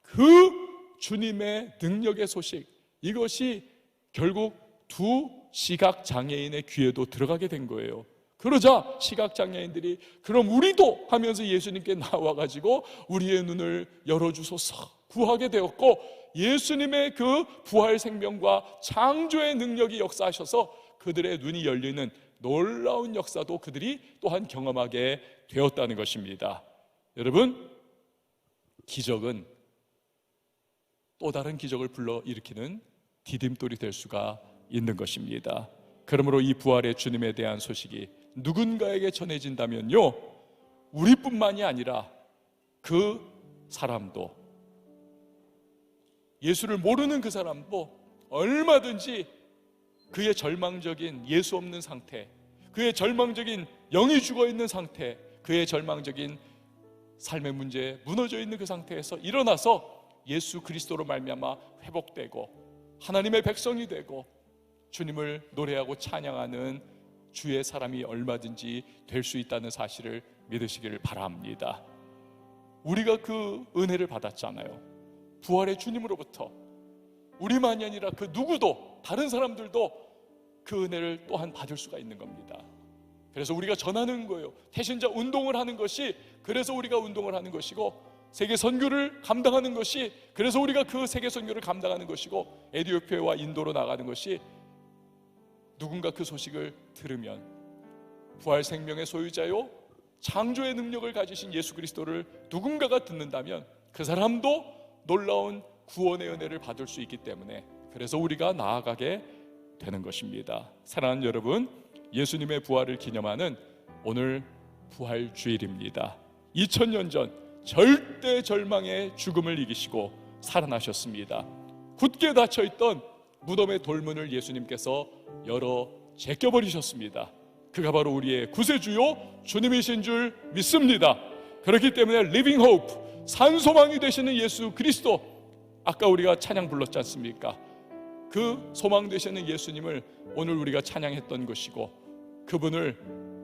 그 주님의 능력의 소식, 이것이 결국 두 시각장애인의 귀에도 들어가게 된 거예요. 그러자 시각장애인들이 그럼 우리도 하면서 예수님께 나와가지고 우리의 눈을 열어주소서 구하게 되었고, 예수님의 그 부활 생명과 창조의 능력이 역사하셔서 그들의 눈이 열리는 놀라운 역사도 그들이 또한 경험하게 되었다는 것입니다. 여러분, 기적은 또 다른 기적을 불러일으키는 디딤돌이 될 수가 있는 것입니다. 그러므로 이 부활의 주님에 대한 소식이 누군가에게 전해진다면요, 우리뿐만이 아니라 그 사람도, 예수를 모르는 그 사람도 얼마든지 그의 절망적인 예수 없는 상태, 그의 절망적인 영이 죽어있는 상태, 그의 절망적인 삶의 문제에 무너져 있는 그 상태에서 일어나서 예수 그리스도로 말미암아 회복되고 하나님의 백성이 되고 주님을 노래하고 찬양하는 주의 사람이 얼마든지 될 수 있다는 사실을 믿으시기를 바랍니다. 우리가 그 은혜를 받았잖아요. 부활의 주님으로부터. 우리만이 아니라 그 누구도, 다른 사람들도 그 은혜를 또한 받을 수가 있는 겁니다. 그래서 우리가 전하는 거예요. 태신자 운동을 하는 것이 그래서 우리가 운동을 하는 것이고, 세계 선교를 감당하는 것이 그래서 우리가 그 세계 선교를 감당하는 것이고, 에티오피아와 인도로 나가는 것이 누군가 그 소식을 들으면 부활 생명의 소유자요 창조의 능력을 가지신 예수 그리스도를 누군가가 듣는다면 그 사람도 놀라운 구원의 은혜를 받을 수 있기 때문에, 그래서 우리가 나아가게 되는 것입니다. 사랑하는 여러분, 예수님의 부활을 기념하는 오늘 부활 주일입니다. 2000년 전 절대 절망의 죽음을 이기시고 살아나셨습니다. 굳게 닫혀있던 무덤의 돌문을 예수님께서 열어 제껴버리셨습니다. 그가 바로 우리의 구세주요 주님이신 줄 믿습니다. 그렇기 때문에 리빙 호프, 산소망이 되시는 예수 그리스도, 아까 우리가 찬양 불렀지 않습니까? 그 소망 되시는 예수님을 오늘 우리가 찬양했던 것이고, 그분을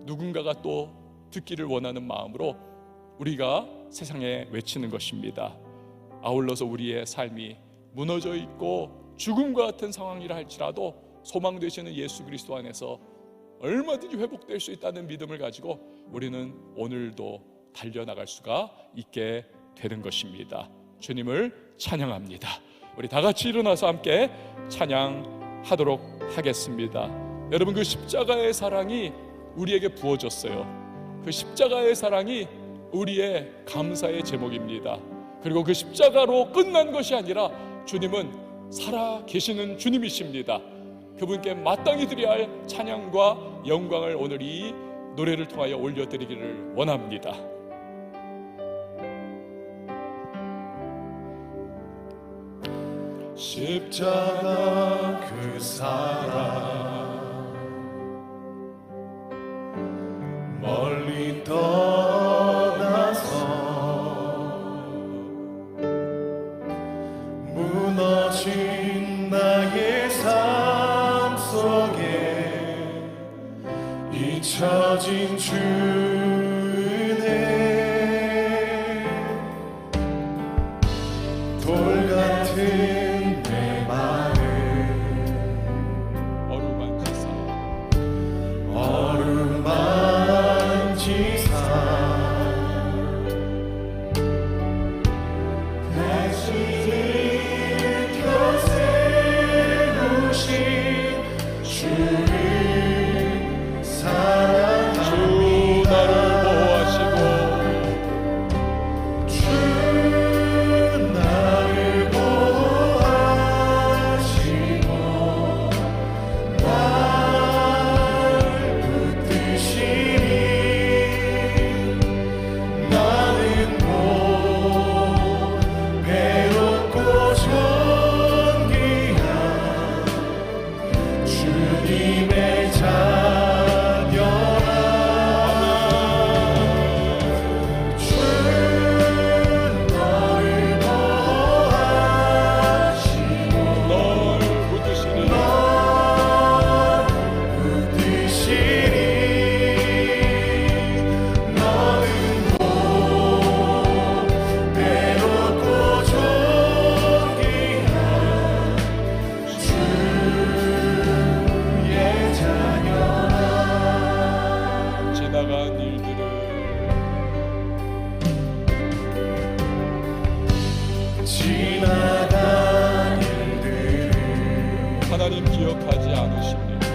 누군가가 또 듣기를 원하는 마음으로 우리가 세상에 외치는 것입니다. 아울러서 우리의 삶이 무너져 있고 죽음과 같은 상황이라 할지라도 소망 되시는 예수 그리스도 안에서 얼마든지 회복될 수 있다는 믿음을 가지고 우리는 오늘도 달려나갈 수가 있게 되는 것입니다. 주님을 찬양합니다. 우리 다 같이 일어나서 함께 찬양하도록 하겠습니다. 여러분, 그 십자가의 사랑이 우리에게 부어졌어요. 그 십자가의 사랑이 우리의 감사의 제목입니다. 그리고 그 십자가로 끝난 것이 아니라 주님은 살아 계시는 주님이십니다. 그분께 마땅히 드려야 할 찬양과 영광을 오늘 이 노래를 통하여 올려드리기를 원합니다. 십자가 그 사랑 멀리 떠나서 무너진 나의 삶 속에 잊혀진 주네 돌 같은 지나간 일들을 하나님 기억하지 않으십니까?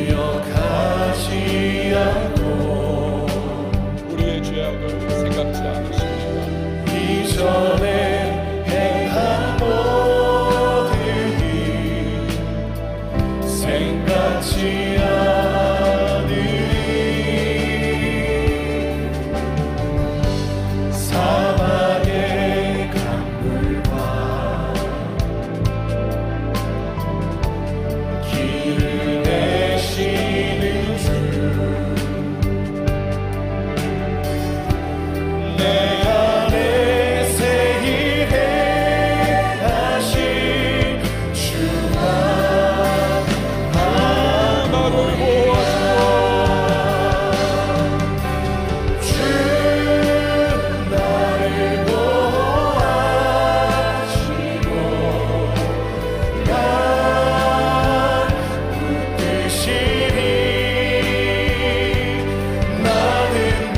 기억하지 않고 우리의 죄악을 생각지 않으십니까? 이전에 행한 모든 일 생각지 않으리 사막의 강물과 길을 내시는 주 내 안에 새 일 행하신 주가 나를 보아주어 주 나를 보아주시고 날 붙드시니 나는 못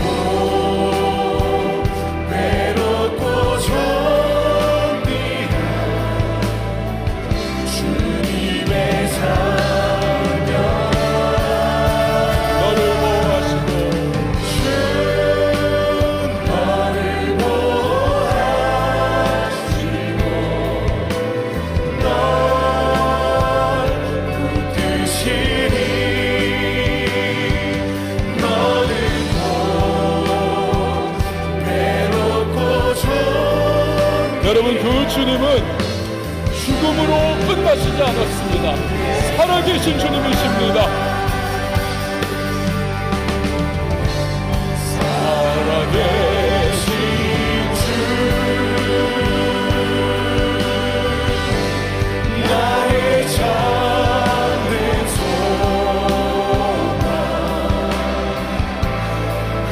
외롭고 존귀한 주님의 사명 너를 보아시고 주 너를 보아주시고 널 붙드시니 너는 못 외롭고 존귀한 여러분, 그 주님은 죽음으로 끝나시지 않았습니다. 살아계신 주님이십니다. 살아계신 주 나의 찾는 소망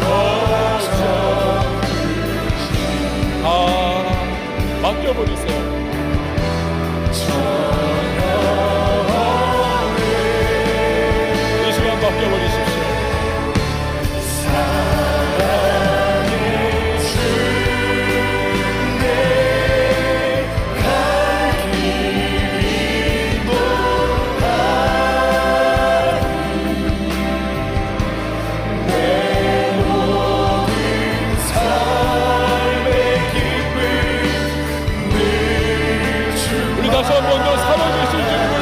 거저 아, 맡겨버리세요. 이 시간 맡겨버리십시오. 사랑의 주 내 갈 길이 높아니 내 모든 삶의 기쁨 늘 우리 다시 한 번 더 살아계신 주님을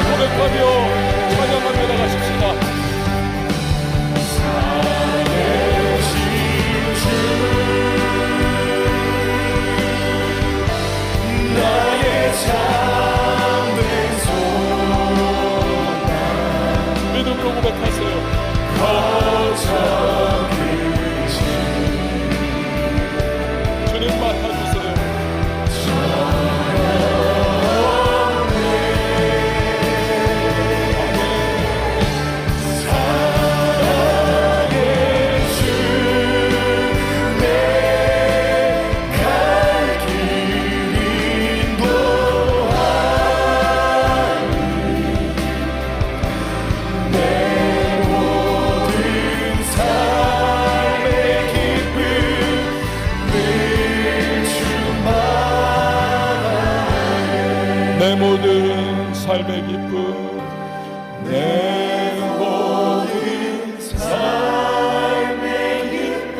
참된 소망 믿음으로 고백하세요. 거저귀신 주님 맡아주세요. 내 모든 삶의 기쁨 내 모든 삶의 기쁨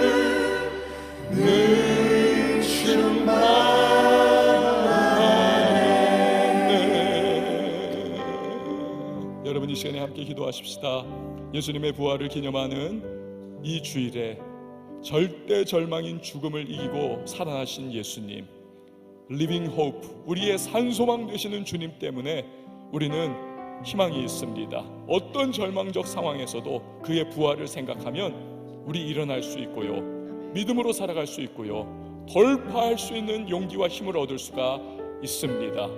늘 충만하네. 여러분 이 시간에 함께 기도하십시다. 예수님의 부활을 기념하는 이 주일에 절대 절망인 죽음을 이기고 살아나신 예수님, 리빙 호프, 우리의 산소망 되시는 주님 때문에 우리는 희망이 있습니다. 어떤 절망적 상황에서도 그의 부활을 생각하면 우리 일어날 수 있고요, 믿음으로 살아갈 수 있고요, 돌파할 수 있는 용기와 힘을 얻을 수가 있습니다.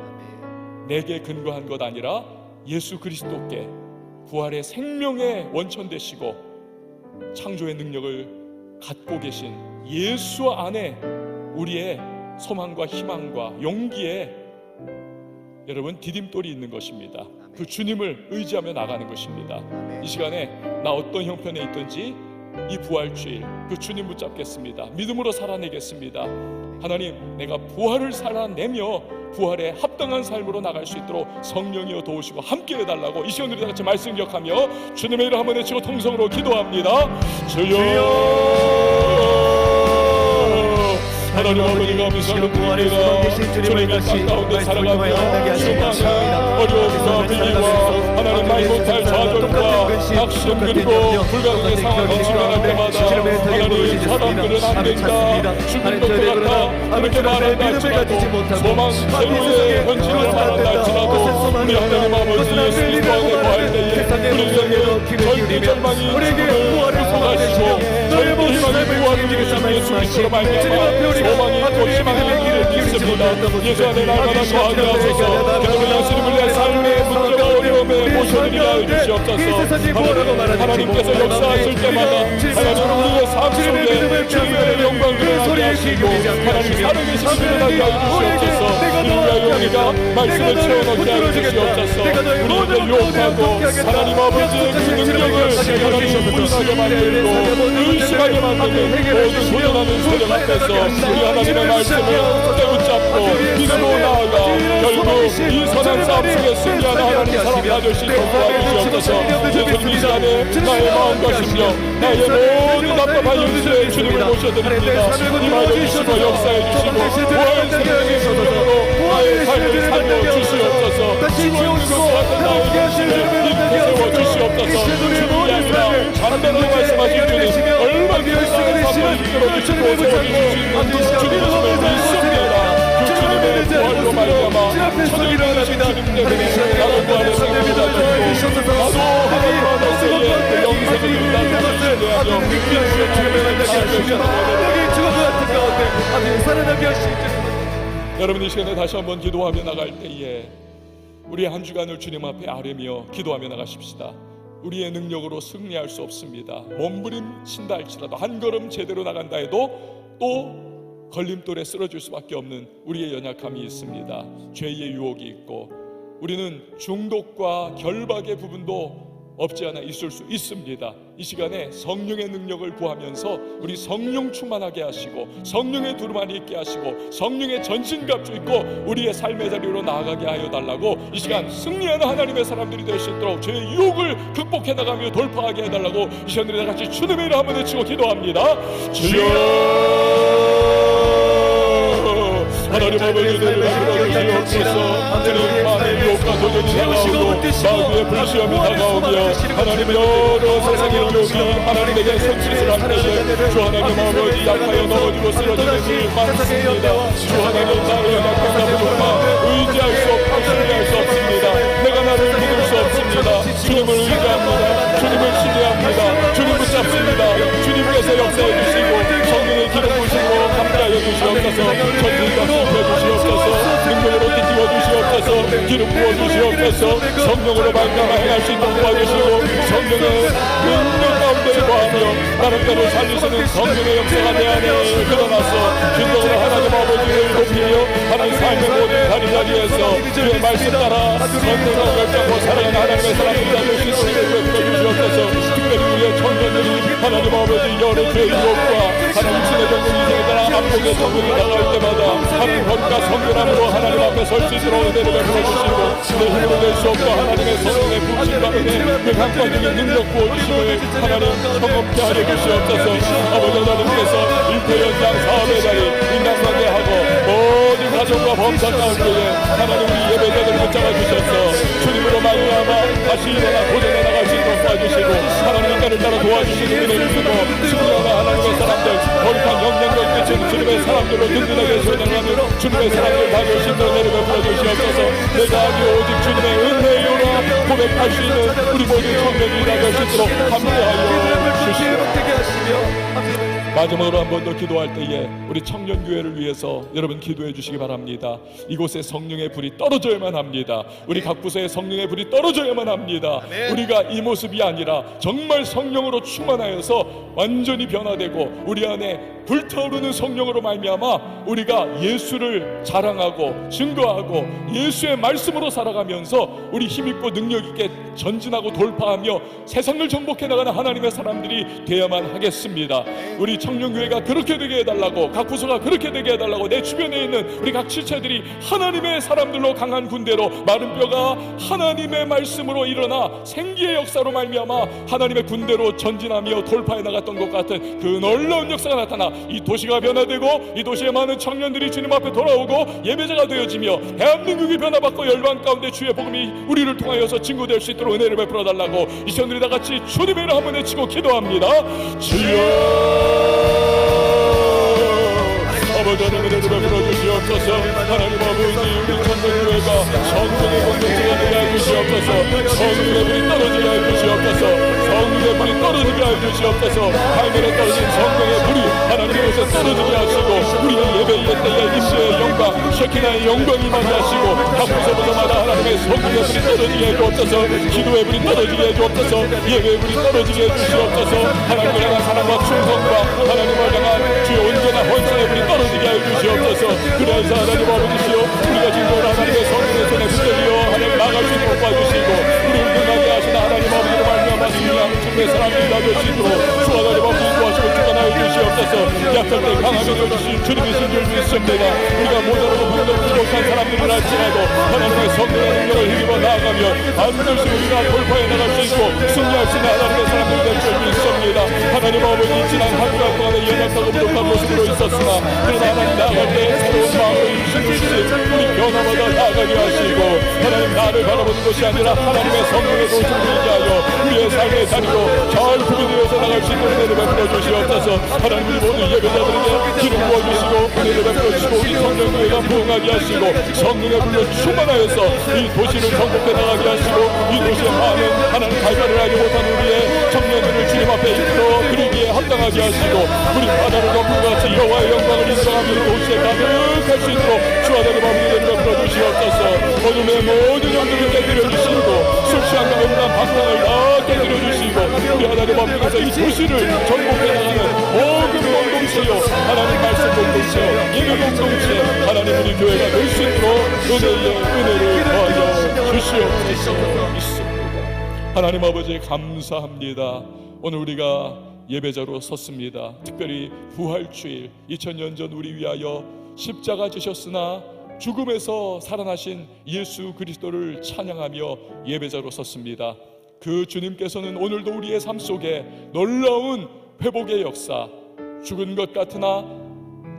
내게 근거한 것 아니라 예수 그리스도께 부활의 생명의 원천 되시고 창조의 능력을 갖고 계신 예수 안에 우리의 소망과 희망과 용기에 여러분 디딤돌이 있는 것입니다. 그 주님을 의지하며 나가는 것입니다. 이 시간에 나 어떤 형편에 있든지 이 부활주일 그 주님 붙잡겠습니다. 믿음으로 살아내겠습니다. 하나님, 내가 부활을 살아내며 부활에 합당한 삶으로 나갈 수 있도록 성령이여 도우시고 함께 해달라고 이 시간 우리 다 같이 말씀 기억하며 주님의 이름 한번 외치고 통성으로 기도합니다. 주여, 하나님 아버지 감사합니다. 주님의 땅 가운데 살아가며 수많은 어려움과 위기와 하나님 말 못할 좌절과 낙심 그리고 불가능의 상황에 직면할 때마다 하나님 사람들은 안 된다, 죽을 것 같아 그렇게 말한다 할지라도 소망 새로의 현실을 말한다 할지라도 우리 하나님 아버지 예수 그리스도 안에 거할 때에 우리에게 절대 절망이 죽음을 극복하시고 절대 희망의 부활을 이루신 예수 그리스도로 말미암아 소망이 있고 희망이 있습니다. 예수 안에 나아가라 거하게 하소서. 그러면 예수님을 내 삶의 문제와 어려움에 모셔드리게 하여 주시옵소서. 하나님께서 역사하실 때마다 하나님 우리의 삶 속에 주님의 영광을 나게 하시고 하나님 살아계신 주를 나게 하여 주시옵소서. 이를 위하여 우리가 말씀을 채워넣게 하여 주시옵소서. 우리에게 유혹하고 하나님 아버지의 그 능력을 하나님 부인하게 만들고 의심하게 만드는 모든 도전하는 세력 앞에서 우리 하나님의 말씀을 붙잡고 믿음으로 나아가 결국 이 선한 싸움 속에 승리하는 하나님 사랑 가져주시고 도와주시옵소서. 예수님 이 시간에 나의 마음과 심령 나의 모든 답답한 현실에 주님을 모셔드립니다. 임하여주시고 역사해주시고 부활의 생명의 능력으로 나의 삶을 살려주시옵소서. 죽어있는 것 같은 나의 현실을 믿게 세워주시옵소서. 주님이 아니라 잠깐으로 말씀하신 주님 얼마든지 나의 삶을 이끌어주시고 세워주시는 주님의 힘을 믿습니다. 그 주님의 부활로 말미암아 천일하신 주님 때문에 나도 부활의 생명을 가지고 나도 하나님 안에서의 영생을 누린다는 것을 신뢰하며 여러분 이 시간에 다시 한번 기도하며 나갈 때에 우리 한 주간을 주님 앞에 아뢰며 기도하며 나가십시다. 우리의 능력으로 승리할 수 없습니다. 몸부림친다 할지라도 한 걸음 제대로 나간다 해도 또 걸림돌에 쓰러질 수밖에 없는 우리의 연약함이 있습니다. 죄의 유혹이 있고 우리는 중독과 결박의 부분도 없지 않아 있을 수 있습니다. 이 시간에 성령의 능력을 구하면서 우리 성령 충만하게 하시고 성령의 두루마리 있게 하시고 성령의 전신갑주 입고 우리의 삶의 자리로 나아가게 하여 달라고 이 시간 승리하는 하나님의 사람들이 될 수 있도록 죄의 유혹을 극복해 나가며 돌파하게 해달라고 이 시간 우리 다 같이 주님의 이름 한번 외치고 기도합니다. 주여, 하나님 아버지를 불러주시옵소서. 주님 마음의 유혹과 도전이 다가오고 마음의 불시험이 다가오며 하나님 여러 세상의 유혹이 하나님에게 손짓을 할 때에 주 하나님 아버지 약하여 넘어지고 쓰러지는 일이 많습니다. 주 하나님 나의 연약한 부족과 의지하여 주시옵소서. 전진과 힘해 주시옵소서. 능력으로 띄워 주시옵소서. 기름 부어 주시옵소서. 성령으로 말미암아 행할 수 있도록 도와주시고 성령의 능력 가운데 거하며 나름대로 살리시는 성령의 역사가 내 안에 일어나서 진정으로 하나님 아버지를 높이며 하나님 삶의 모든 자리 자리에서 주의 말씀 따라 선택과 결정과 사랑하는 하나님의 사람들이 되실 수 있도록 주시옵소서. 특별히 우리의 청년들이 하나님 아버지 여러 죄의 유혹과 하나님 육신의 정복 인생에 따라 압록의 정복이 나갈 때마다 하나님 법과 성결함으로 하나님 앞에 설 수 있도록 은혜를 베풀어 주시고 내 힘으로 낼 수 없고 하나님의 성령의 부으심과 은혜 그 강권적인 능력 부어주심을 하나님 경험케 하여 주시옵소서. 아버지 하나님께서 일태연장 사업의 자리 인간관계하고 모든 가정과 범사 가운데에 하나님 우리 예배자들을 붙잡아 주셔서 주님으로 말미암아 다시 일어나 도전해 나갈 수 있도록 도와주시고 하나님의 때를 따라 도와주시는 은혜를 주고 승리하는 하나님의 사람들 거룩한 영향력 끼친 주님의 사람들로 든든하게 세워나가는 주님의 사람들 다니실 수 있도록 은혜를 베풀어 주시옵소서. 내가 아니 오직 주님의 은혜요라 고백할 수 있는 우리 모든 청년들이 될 수 있도록 함께하여 주시옵소서. 마지막으로 한 번 더 기도할 때에 우리 청년교회를 위해서 여러분 기도해 주시기 바랍니다. 이곳에 성령의 불이 떨어져야만 합니다. 우리 각 부서에 성령의 불이 떨어져야만 합니다. 우리가 이 모습이 아니라 정말 성령으로 충만하여서 완전히 변화되고 우리 안에 불타오르는 성령으로 말미암아 우리가 예수를 자랑하고 증거하고 예수의 말씀으로 살아가면서 우리 힘있고 능력있게 전진하고 돌파하며 세상을 정복해 나가는 하나님의 사람들이 되어야만 하겠습니다. 우리 청년교회가 그렇게 되게 해달라고 각 부서가 그렇게 되게 해달라고 내 주변에 있는 우리 각 지체들이 하나님의 사람들로 강한 군대로 마른 뼈가 하나님의 말씀으로 일어나 생기의 역사로 말미암아 하나님의 군대로 전진하며 돌파해 나갔던 것 같은 그 놀라운 역사가 나타나 이 도시가 변화되고 이 도시의 많은 청년들이 주님 앞에 돌아오고 예배자가 되어지며 대한민국이 변화받고 열방 가운데 주의 복음이 우리를 통하여서 증거될 수 있도록 은혜를 베풀어 달라고 이 시간들이 다 같이 주님의 이름 한번 외치고 기도합니다. 주여 아버지 하나님 은혜를 베풀어 주시옵소서. 하나님 아버지 우리 청년교회가 성령의 공동체가 되게 해주시옵소서. 성령의 불이 떨어지게 해주시옵소서. 성령의 불이 떨어지게 해주시옵소서. 하늘에 떨어진 성령의 불이 하나님 곳에 떨어지게 하시고 우리의 예배의 때에 임재의 영광 셰키나의 영광이 임하게 하시고 각 부서부서마다 하나님의 성령의 불이 떨어지게 해주옵소서. 기도의 불이 떨어지게 해주옵소서. 예배의 불이 떨어지게 해주시옵소서. 하나님을 향한 사랑과 충성과 하나님을 향한 주의 온전한 헌신의 불이 떨어지게 해주시옵소서. 그래서 하나님 아버지시여 우리가 진정으로 하나님의 성령의 손에 붙들려 하나님 나갈 수 있도록 봐주시고 우리를 능하게 하시는 하나님 아버지로 말미암아 승리한 주님의 사람들이 나될 수 있도록 주와 하나님 아버지 도와주시고 주관하여 주시옵소서. 약할 때 강하게 되어주신 주님이신 줄 믿습니다. 우리가 모자라고 부족한 사람들을 할지라도 하나님의 성령의 능력을 힘입어 나아가며 반드시 우리가 돌파해 나갈 수 있고 승리할 수 있는 하나님의 사람들이 될 줄 믿습니다. 하나님 아버지 지난 한 주간 동안에 연약하고 부족한 모습으로 있었으나 그러나 하나님 나아갈 때 새로운 마음을 주신 우리 변화마다 나아가게 하시고 하나님 나를 바라보는 것이 아니라 하나님의 성령의 도움을 빌게 하여 우리의 삶의 자리로 잘 구비되어서 나갈 수 있는 은혜를 베풀어 주시옵소서. 하나님 우리 모든 예배자들에게 기름 부어주시고 은혜를 베풀어 주시고 우리 성령교회가 부흥하게 하시고 성령의 불로 충만하여서 이 도시를 정복해 나가게 하시고 이 도시에 많은 하나님 발달을 하지 못한 우리의 청년들을 주님 앞에 이끌어 그리기에 합당하게 하시고 우리 바다를 덮은 것 같이 여호와의 영광을 인정하며 이 도시에 가득할 수 있도록 주와 하나님 아버지를 베풀어 주시옵소서. 어둠의 모든 영들을 깨뜨려 주시고 술 취한 가운데 방랑을 다 깨뜨려 주시고 우리 하나님 아버지께서 이 도시를 정복해 나가는 모든 공동체요 하나님 말씀 공동체 예배 공동체 하나님 우리 교회가 될 수 있도록 은혜를 더하여 주시옵소서. 믿습니다. 하나님 아버지 감사합니다. 오늘 우리가 예배자로 섰습니다. 특별히 부활주일 2000년 전 우리 위하여 십자가 지셨으나 죽음에서 살아나신 예수 그리스도를 찬양하며 예배자로 섰습니다. 그 주님께서는 오늘도 우리의 삶 속에 놀라운 회복의 역사, 죽은 것 같으나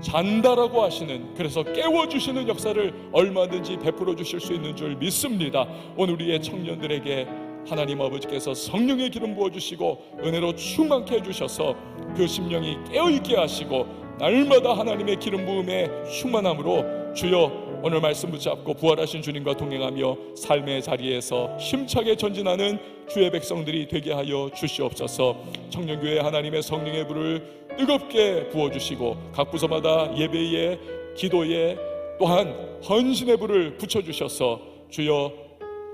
잔다라고 하시는, 그래서 깨워주시는 역사를 얼마든지 베풀어 주실 수 있는 줄 믿습니다. 오늘 우리의 청년들에게 하나님 아버지께서 성령의 기름 부어주시고 은혜로 충만케 해주셔서 그 심령이 깨어있게 하시고 날마다 하나님의 기름 부음에 충만함으로 주여 오늘 말씀 붙잡고 부활하신 주님과 동행하며 삶의 자리에서 힘차게 전진하는 주의 백성들이 되게 하여 주시옵소서. 청년교회 하나님의 성령의 불을 뜨겁게 부어주시고 각 부서마다 예배에 기도에 또한 헌신의 불을 붙여주셔서 주여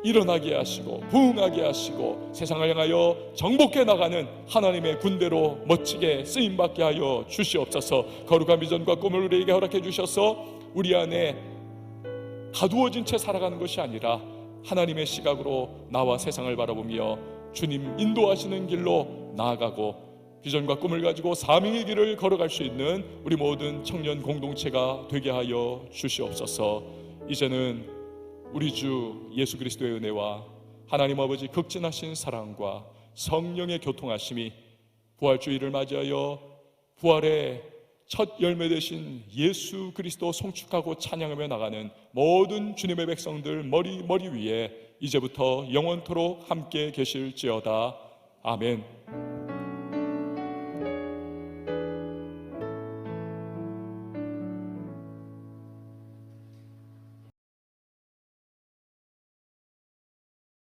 일어나게 하시고 부흥하게 하시고 세상을 향하여 정복해 나가는 하나님의 군대로 멋지게 쓰임받게 하여 주시옵소서. 거룩한 비전과 꿈을 우리에게 허락해 주셔서 우리 안에 가두어진 채 살아가는 것이 아니라 하나님의 시각으로 나와 세상을 바라보며 주님 인도하시는 길로 나아가고 비전과 꿈을 가지고 사명의 길을 걸어갈 수 있는 우리 모든 청년 공동체가 되게 하여 주시옵소서. 이제는 우리 주 예수 그리스도의 은혜와 하나님 아버지 극진하신 사랑과 성령의 교통하심이 부활주의를 맞이하여 부활의 첫 열매 되신 예수 그리스도 송축하고 찬양하며 나가는 모든 주님의 백성들 머리 위에 이제부터 영원토록 함께 계실지어다. 아멘.